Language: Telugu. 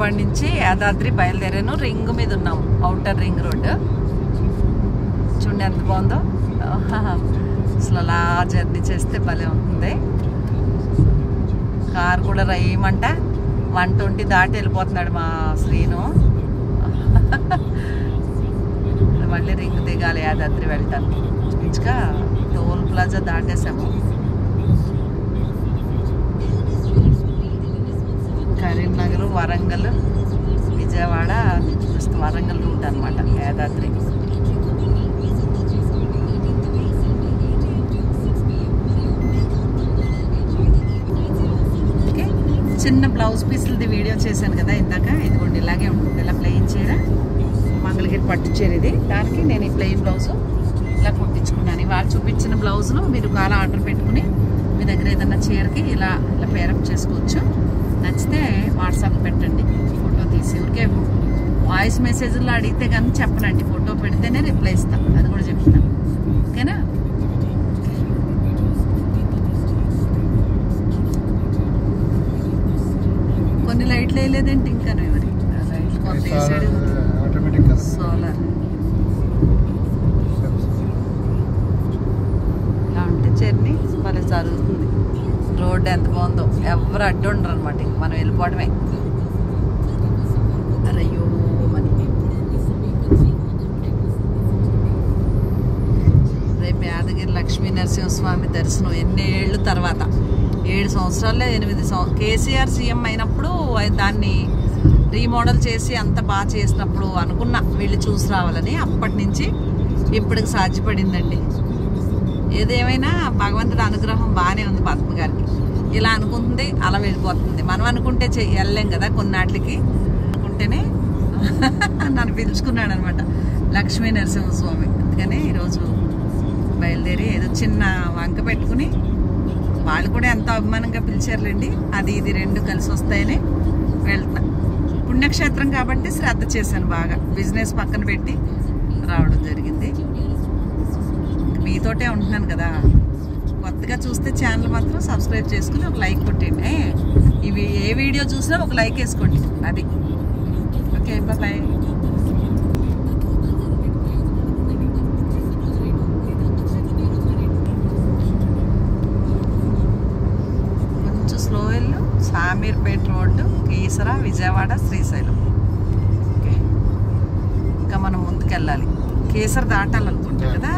విజయవాడ నుంచి యాదాద్రి బయలుదేరాను. రింగ్ మీద ఉన్నాము, అవుటర్ రింగ్ రోడ్. చూడండి ఎంత బాగుందో. అసలు అలా జర్నీ చేస్తే భలే ఉంటుంది. కార్ కూడా రైమంట 120 దాటి వెళ్ళిపోతున్నాడు మా శ్రీను. మళ్ళీ రింగ్ దిగాలి, యాదాద్రి వెళ్తాను. ఇంకా టోల్ ప్లాజా దాటేసాము. కరీంనగర్, వరంగల్, విజయవాడ, వరంగల్ రూట్ అనమాట యాదాద్రి. ఓకే, చిన్న బ్లౌజ్ పీసులది వీడియో చేశాను కదా ఇందాక. ఇదిగోండి ఇలాగే ఉంటుంది. ఇలా ప్లెయిన్ చీర, మంగళగిరి పట్టు చీర ఇది. దానికి నేను ఈ ప్లెయిన్ బ్లౌజు ఇలా కుట్టించుకున్నాను. వాళ్ళు చూపించిన బ్లౌజులు మీరు కాలా ఆర్డర్ పెట్టుకుని మీ దగ్గర ఏదన్నా చీరకి ఇలా ఇలా పేరప్ చేసుకోవచ్చు. నచ్చితే వాట్సాప్ పెట్టండి, ఫోటో తీసి. ఊరికే వాయిస్ మెసేజ్లో అడిగితే కానీ చెప్పనండి, ఫోటో పెడితేనే రిప్లై ఇస్తాను, అది కూడా చెప్తాను. ఓకేనా? కొన్ని లైట్లు వేయలేదంటే ఇంకా మరి లైట్లు కొంత వేసాడు. సోలార్ ఇలా ఉంటే జర్నీ మరి జరుగుతుంది. రోడ్డు ఎంత బాగుందో, ఎవరు అడ్డు ఉండరు అనమాట. మనం వెళ్ళిపోవడమే. అరయ్యో మని రేపు యాదగిరి లక్ష్మీ నరసింహస్వామి దర్శనం ఎన్నేళ్ళు తర్వాత. 7 సంవత్సరాల్లో 8 కేసీఆర్ సీఎం అయినప్పుడు దాన్ని రీమోడల్ చేసి అంత బాగా చేసినప్పుడు అనుకున్నా వీళ్ళు చూసి రావాలని. అప్పటి నుంచి ఇప్పటికి సాధ్యపడిందండి. ఏదేమైనా భగవంతుడి అనుగ్రహం బాగానే ఉంది పద్మ గారికి. ఇలా అనుకుంటుంది, అలా వెళ్ళిపోతుంది. మనం అనుకుంటే వెళ్ళలేం కదా కొన్నాటికి. అనుకుంటేనే నన్ను పిలుచుకున్నాడు అనమాట లక్ష్మీ నరసింహస్వామి. అందుకని ఈరోజు బయలుదేరి ఏదో చిన్న వంక పెట్టుకుని, వాళ్ళు కూడా ఎంతో అభిమానంగా పిలిచారులేండి. అది ఇది 2 కలిసి వస్తాయని వెళ్తున్నా. పుణ్యక్షేత్రం కాబట్టి శ్రద్ధ చేశాను బాగా. బిజినెస్ పక్కన పెట్టి రావడం జరిగింది. మీతోటే ఉంటున్నాను కదా. కొత్తగా చూస్తే ఛానల్ మాత్రం సబ్స్క్రైబ్ చేసుకుని ఒక లైక్ కొట్టండి. ఇవి ఏ వీడియో చూసినా ఒక లైక్ వేసుకోండి. అది ఓకే, బాయ్. కొంచెం స్లో వెళ్ళు. సామీర్పేట రోడ్డు, కీసర, విజయవాడ, శ్రీశైలం. ఓకే, ఇంకా మనం ముందుకెళ్ళాలి. కేసర్ దాటాలనుకుంటా కదా.